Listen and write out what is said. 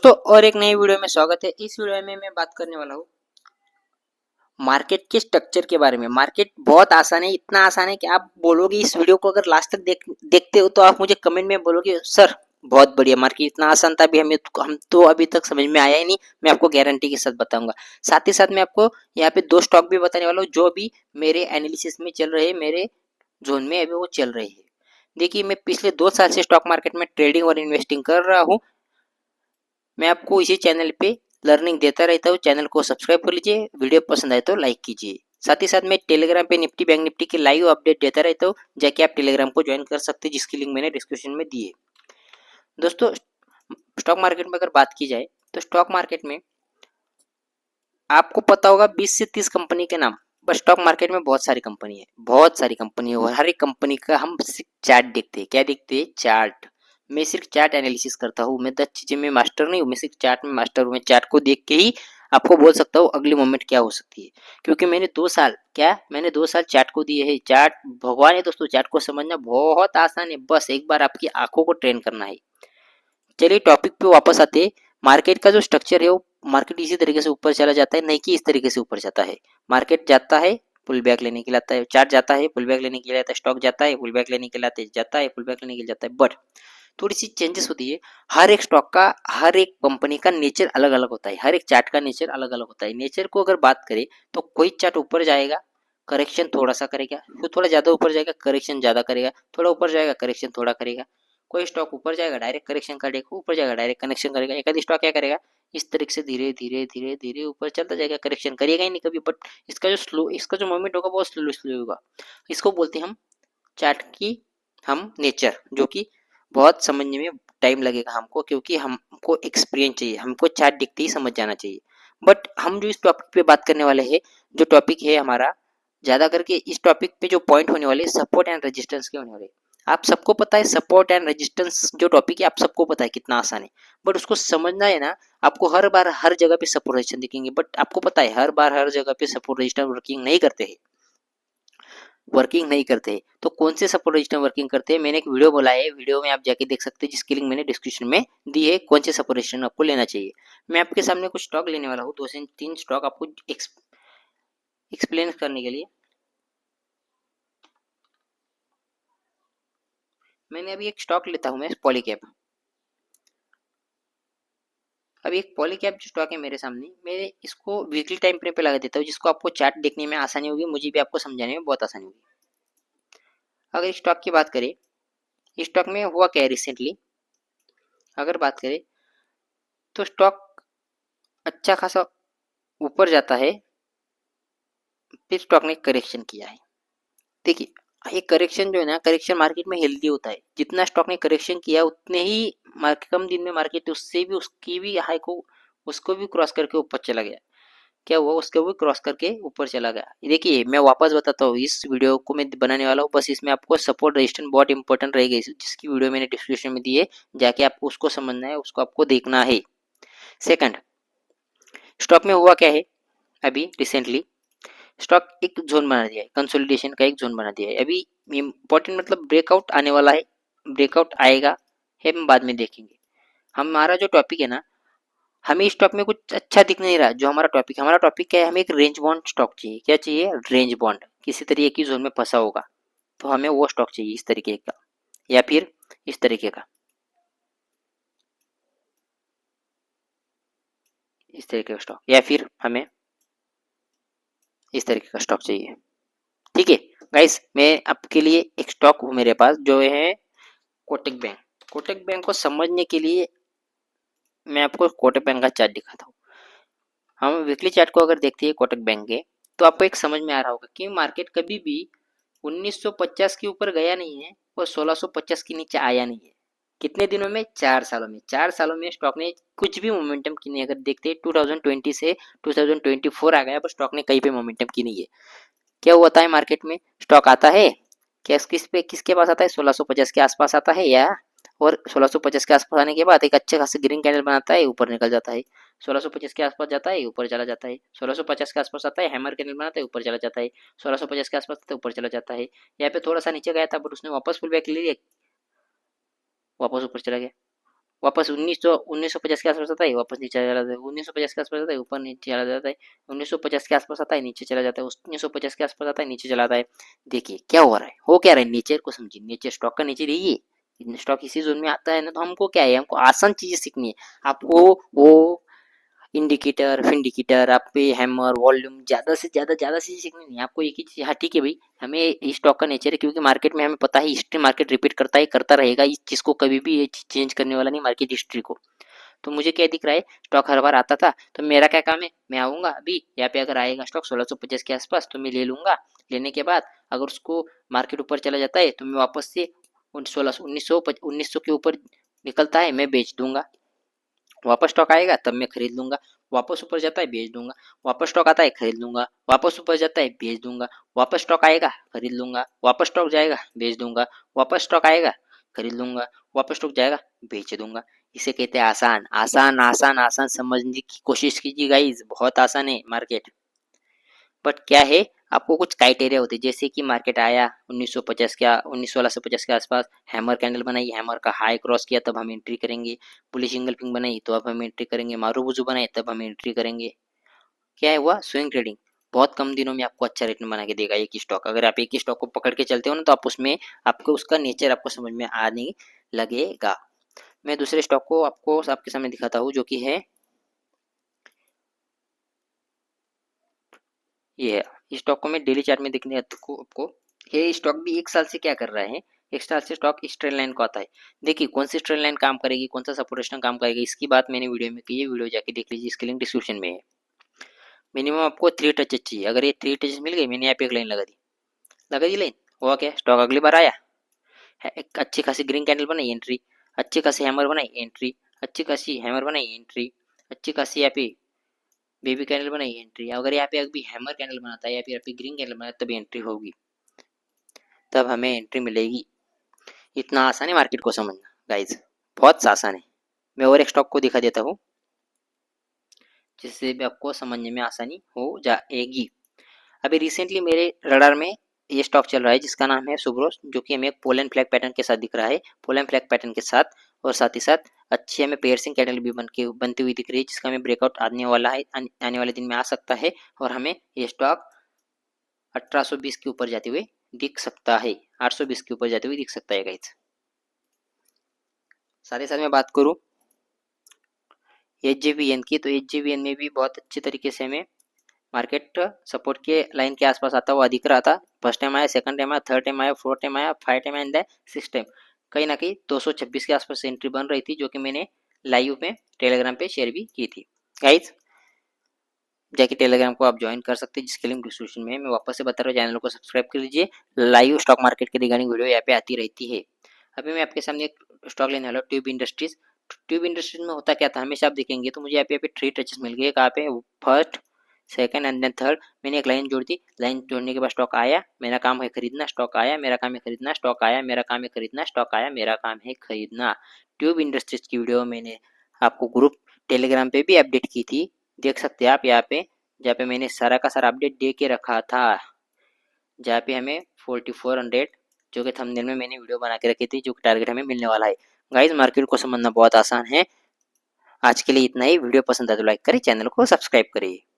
दोस्तों और एक नई वीडियो में स्वागत है। इस वीडियो में मैं बात करने वाला हूँ मार्केट के स्ट्रक्चर के बारे में। मार्केट बहुत आसान है, इतना आसान है कि आप बोलोगे इस वीडियो को अगर लास्ट तक देखते हो तो आप मुझे कमेंट में बोलोगे सर बहुत बढ़िया, मार्केट इतना आसान था, अभी हम तो अभी तक समझ में आया ही नहीं। मैं आपको गारंटी के साथ बताऊंगा। साथ ही साथ मैं आपको यहाँ पे दो स्टॉक भी बताने वाला हूँ जो अभी मेरे एनालिसिस में चल रहे हैं, मेरे जोन में अभी वो चल रहे हैं। देखिए, मैं पिछले 2 साल से स्टॉक मार्केट में ट्रेडिंग और इन्वेस्टिंग कर रहा हूँ। मैं आपको इसी चैनल पे लर्निंग देता रहता हूँ। चैनल को सब्सक्राइब कर लीजिए, वीडियो पसंद आए तो लाइक कीजिए। साथ ही साथ मैं टेलीग्राम पे निफ्टी बैंक निफ्टी की लाइव अपडेट देता रहता हूँ, जाके आप टेलीग्राम को ज्वाइन कर सकते हैं, जिसकी लिंक मैंने डिस्क्रिप्शन में दी है। दोस्तों, स्टॉक मार्केट में अगर बात की जाए तो स्टॉक मार्केट में आपको पता होगा 20 से 30 कंपनी के नाम। बस स्टॉक मार्केट में बहुत सारी कंपनी है, बहुत सारी कंपनी है, और हर एक कंपनी का हम चार्ट देखते हैं। क्या देखते हैं? चार्ट। मैं सिर्फ चार्ट एनालिसिस करता हूँ, मैं 10 चीजें में मास्टर नहीं हूँ, मैं सिर्फ चार्ट में मास्टर हूँ। मैं चार्ट को देख के ही आपको बोल सकता हूँ अगली मोमेंट क्या हो सकती है, क्योंकि मैंने 2 साल चार्ट को दिए है। चार्ट भगवान है दोस्तों, चार्ट को समझना बहुत आसान है, बस एक बार आपकी आंखों को ट्रेन करना है। चलिए टॉपिक पे वापस आते हैं। मार्केट का जो स्ट्रक्चर है वो मार्केट इसी तरीके से ऊपर चला जाता है, नहीं कि इस तरीके से ऊपर जाता है। मार्केट जाता है, पुल बैक लेने के लिए आता है। चार्ट जाता है, पुल बैक लेने के लिए आता है। स्टॉक जाता है, पुल बैक लेने के लिए जाता है, पुल बैक लेने के लिए जाता है। बट थोड़ी सी चेंजेस होती है। हर एक स्टॉक का, हर एक कंपनी का नेचर अलग अलग होता है, हर एक चार्ट का नेचर अलग अलग होता है। नेचर को अगर बात करें तो कोई चार्ट ऊपर जाएगा, करेक्शन थोड़ा सा करेगा, फिर थोड़ा ज्यादा ऊपर जाएगा, करेक्शन ज्यादा करेगा, थोड़ा ऊपर जाएगा, करेक्शन थोड़ा करेगा। कोई स्टॉक ऊपर जाएगा, डायरेक्ट करेक्शन करेगा, ऊपर जाएगा, डायरेक्ट कनेक्शन करेगा। एक आधी स्टॉक क्या करेगा, इस तरीके से धीरे धीरे धीरे धीरे ऊपर चलता जाएगा, करेक्शन करेगा ही नहीं कभी। बट इसका जो मूवमेंट होगा बहुत स्लो स्लो होगा। इसको बोलते हैं हम चार्ट की हम नेचर, जो कि बहुत समझने में टाइम लगेगा हमको, क्योंकि हमको एक्सपीरियंस चाहिए, हमको चार्ट दिखते ही समझ जाना चाहिए। बट हम जो इस टॉपिक पे बात करने वाले हैं, जो टॉपिक है हमारा, ज्यादा करके इस टॉपिक पे जो पॉइंट होने वाले सपोर्ट एंड रेजिस्टेंस के होने वाले। आप सबको पता है सपोर्ट एंड रेजिस्टेंस जो टॉपिक है, आप सबको पता है कितना आसान है। बट उसको समझना है ना, आपको हर बार हर जगह पे सपोर्ट रेजिस्टेंस दिखेंगे, बट आपको पता है हर बार हर जगह पे सपोर्ट रेजिस्टेंस वर्किंग नहीं करते। तो कौन से सपोर्ट रजिस्टर वर्किंग करते हैं, मैंने एक वीडियो बोला है, वीडियो में आप जाके देख सकते हैं, जिसकी लिंक मैंने डिस्क्रिप्शन में दी है। कौन से सपोर्ट रजिस्टर आपको लेना चाहिए। मैं आपके सामने कुछ स्टॉक लेने वाला हूँ, 2 से 3 स्टॉक आपको एक्सप्लेन करने के लिए। मैंने अभी एक स्टॉक लेता हूँ मैं, पॉलीकैब। अभी एक पॉलीकैब जो स्टॉक है मेरे सामने, मैं इसको वीकली टाइम फ्रेम पे लगा देता हूँ, जिसको आपको चार्ट देखने में आसानी होगी, मुझे भी आपको समझाने में बहुत आसानी होगी। अगर इस स्टॉक की बात करें, इस स्टॉक में हुआ क्या है रिसेंटली, अगर बात करें तो स्टॉक अच्छा खासा ऊपर जाता है, फिर स्टॉक ने करेक्शन किया है। देखिए, ये करेक्शन जो है ना, करेक्शन मार्केट में हेल्दी होता है। जितना स्टॉक ने करेक्शन किया उतने ही मार्केट कम दिन में मार्केट उससे भी उसकी भी हाई को उसको भी क्रॉस करके ऊपर चला गया। क्या हुआ, उसको भी क्रॉस करके ऊपर चला गया। देखिए, मैं वापस बताता हूँ, इस वीडियो को मैं बनाने वाला हूँ, बस इसमें आपको सपोर्ट रेजिस्टेंस बहुत इंपॉर्टेंट रहेगा, जिसकी वीडियो मैंने डिस्क्रिप्शन में दी है, जाके आपको उसको समझना है, उसको आपको देखना है। सेकंड, स्टॉक में हुआ क्या है, अभी रिसेंटली स्टॉक एक जोन बना दिया है, कंसोलिडेशन का एक जोन बना दिया है। अभी इंपॉर्टेंट मतलब ब्रेकआउट आने वाला है, ब्रेकआउट आएगा है, हम बाद में देखेंगे। हमारा जो टॉपिक है ना, हमें इस स्टॉक में कुछ अच्छा दिख नहीं रहा। जो हमारा टॉपिक क्या है, हमें एक रेंज बॉन्ड स्टॉक चाहिए। क्या चाहिए? रेंज बॉन्ड, किसी तरीके की जोन में फंसा होगा, तो हमें वो स्टॉक चाहिए इस तरीके का, या फिर इस तरीके का, इस तरीके का स्टॉक, या फिर हमें इस तरीके का स्टॉक चाहिए। ठीक है गाइस, मैं आपके लिए एक स्टॉक हूँ मेरे पास, जो है कोटक बैंक। कोटक बैंक को समझने के लिए मैं आपको कोटक बैंक का चार्ट दिखाता हूँ। हम वीकली चार्ट को अगर देखते हैं कोटक बैंक के, तो आपको एक समझ में आ रहा होगा कि मार्केट कभी भी 1950 के ऊपर गया नहीं है और 1650 के नीचे आया नहीं है। कितने दिनों में? 4 सालों में। 4 सालों में स्टॉक ने कुछ भी मोमेंटम की नहीं। अगर देखते हैं 2020 से 2024 आ गया, पर स्टॉक ने कहीं पे मोमेंटम की नहीं है। क्या होता है मार्केट में, स्टॉक आता है, किसके पास आता है? 1650 के आसपास आता है, या और 1650 के आसपास आने के बाद एक अच्छे खासे ग्रीन कैंडल बनाता है, ऊपर निकल जाता है। 1650 के आसपास जाता है, ऊपर चला जाता है। 1650 के आसपास आता है, हैमर कैंडल बनाता है, ऊपर चला जाता है। 1650 के आसपास आता है, ऊपर चला जाता है। यहाँ पे थोड़ा सा नीचे गया था, बट उसने वापस फुल बैक ले लिया, वापस ऊपर चला गया। वापस 1950 के आसपास आता है, वापस नीचे चला जाता है, 1950 के आसपास आता है, ऊपर नीचे चला जाता है, 1950 के आसपास आता है, नीचे चला जाता है, 1950 के आसपास आता है, नीचे चला आता है। देखिए क्या हो रहा है, हो क्या रहा है, नेचर को समझिए, नेचर स्टॉक का नेचर यही है। स्टॉक इसी जोन में आता है ना, तो हमको क्या है, हमको आसान चीजें सीखनी है। आपको वो इंडिकेटर फिंडिकेटर आप पे हैमर वॉल्यूम ज्यादा से सीखनी नहीं है, आपको एक ही चीज, हाँ ठीक है भाई, हमें इस स्टॉक का नेचर है, क्योंकि मार्केट में हमें पता है हिस्ट्री मार्केट रिपीट करता है, करता रहेगा, इस चीज को कभी भी ये चेंज करने वाला नहीं मार्केट हिस्ट्री को। तो मुझे क्या दिख रहा है, स्टॉक हर बार आता था, तो मेरा क्या काम है, मैं आऊंगा अभी यहाँ पे, अगर आएगा स्टॉक 1650 के आसपास तो मैं ले लूंगा। लेने के बाद अगर उसको मार्केट ऊपर चला जाता है तो मैं वापस से 1900 के ऊपर निकलता है मैं बेच दूंगा। वापस स्टॉक आएगा तब मैं खरीद लूंगा, वापस ऊपर जाता है बेच दूंगा, वापस स्टॉक आता है खरीद लूंगा, वापस ऊपर जाता है बेच दूंगा, वापस स्टॉक आएगा खरीद लूंगा, वापस स्टॉक जाएगा बेच दूंगा, वापस स्टॉक आएगा खरीद लूंगा, वापस स्टॉक जाएगा बेच दूंगा। इसे कहते हैं आसान। आसान आसान आसान समझने की कोशिश कीजिए गाइस, बहुत आसान है मार्केट। बट क्या है, आपको कुछ क्राइटेरिया होते हैं, जैसे कि मार्केट आया 1950 क्या 1650 के आसपास, हैमर कैंडल बनाई, हैमर का हाई क्रॉस किया तब हम एंट्री करेंगे, पुलिस इंगल्फिंग बनाई तो अब हम एंट्री करेंगे, मारूबुजू बनाए तब हम एंट्री करेंगे। क्या है हुआ, स्विंग ट्रेडिंग। बहुत कम दिनों में आपको अच्छा रिटर्न बना के देगा एक ही स्टॉक। अगर आप एक ही स्टॉक को पकड़ के चलते हो ना, तो आप उसमें आपको उसका नेचर आपको समझ में आने लगेगा। मैं दूसरे स्टॉक को आपको आपके सामने दिखाता हूँ, जो कि है ये है। इस स्टॉक को मैं डेली चार्ट में देखने आपको ये स्टॉक भी एक साल से क्या कर रहा है, एक साल से स्टॉक इस ट्रेंड लाइन को आता है। देखिए कौन सी ट्रेंड लाइन काम करेगी, कौन सा सपोर्टेशन काम करेगा, इसकी बात मैंने वीडियो में की है, वीडियो जाके देख लीजिए, इसकी लिंक डिस्क्रिप्शन में है। मिनिमम आपको 3 टचेज चाहिए, अगर ये 3 टचेज मिल गई, मैंने यहाँ पे एक लाइन लगा दी लाइन, हुआ क्या, स्टॉक अगली बार आया है, एक अच्छी खासी ग्रीन कैंडल बनाई एंट्री, अच्छी खासी हैमर बनाई एंट्री, अच्छी खासी हैमर बनाई एंट्री, अच्छी खासी यहाँ पे बेबी कैंडल बनाई एंट्री। अगर यहाँ पे अभी हैमर कैंडल बनाता है या फिर यहाँ पे ग्रीन कैंडल बनाता है तभी एंट्री होगी, तब हमें एंट्री मिलेगी। इतना आसान है मार्केट को समझना गाइज, बहुत आसान है। मैं और एक स्टॉक को दिखा देता हूँ, जिससे भी आपको समझने में आसानी हो जाएगी। अभी रिसेंटली मेरे रडार में ये स्टॉक चल रहा है, जिसका नाम है सुब्रोस, जो कि हमें पोलन फ्लैग पैटर्न के साथ दिख रहा है, पोलन फ्लैग पैटर्न के साथ, और साथ ही साथ अच्छी हमें पेयरसिंग कैंडल भी बनती हुई दिख रही है, जिसका हमें ब्रेकआउट आने वाला है, आने वाले दिन में आ सकता है, और हमें ये स्टॉक 1820 के ऊपर जाते हुए दिख सकता है, 820 के ऊपर जाते हुए दिख सकता है गाइज। साथ ही साथ मैं बात करूँ HJBN की, तो HJBN में भी बहुत अच्छे तरीके से हमें मार्केट सपोर्ट के लाइन के आसपास आता हुआ दिख रहा था। फर्स्ट टाइम आया, सेकंड टाइम आया, थर्ड टाइम आया, फोर्थ टाइम आया, 5 टाइम एंड 6 टाइम, कहीं ना कहीं 226 के आसपास एंट्री बन रही थी, जो कि मैंने लाइव में टेलीग्राम पे शेयर भी की थी। गाइज जाके टेलीग्राम को आप ज्वाइन कर सकते हैं, जिसके लिंक डिस्क्रिप्शन में है। मैं वापस से बता रहा हूँ, चैनल को सब्सक्राइब कर लीजिए, लाइव स्टॉक मार्केट के रिगार्डिंग वीडियो यहाँ पे आती रहती है। अभी मैं आपके सामने एक स्टॉक लेने वाला हूँ, ट्यूब इंडस्ट्रीज। ट्यूब इंडस्ट्रीज में होता क्या था, हमेशा आप देखेंगे तो मुझे यहाँ पे 3 टचेस मिल गए, कहाँ पे, first second and then third. मैंने एक लाइन जोड़ दी, लाइन जोड़ने के बाद स्टॉक आया, मेरा काम है खरीदना, स्टॉक आया, मेरा काम है खरीदना, स्टॉक आया, मेरा काम है खरीदना, स्टॉक आया, मेरा काम है खरीदना। ट्यूब इंडस्ट्रीज की वीडियो मैंने आपको ग्रुप टेलीग्राम पे भी अपडेट की थी, देख सकते हैं आप यहाँ पे, जहाँ पे मैंने सारा का सारा अपडेट दे के रखा था, जहाँ पे हमें 4400 जो कि थंबनेल में मैंने वीडियो बना के रखी थी, जो कि टारगेट हमें मिलने वाला है। गाइस मार्केट को समझना बहुत आसान है। आज के लिए इतना ही, वीडियो पसंद आए तो लाइक करें, चैनल को सब्सक्राइब करिए।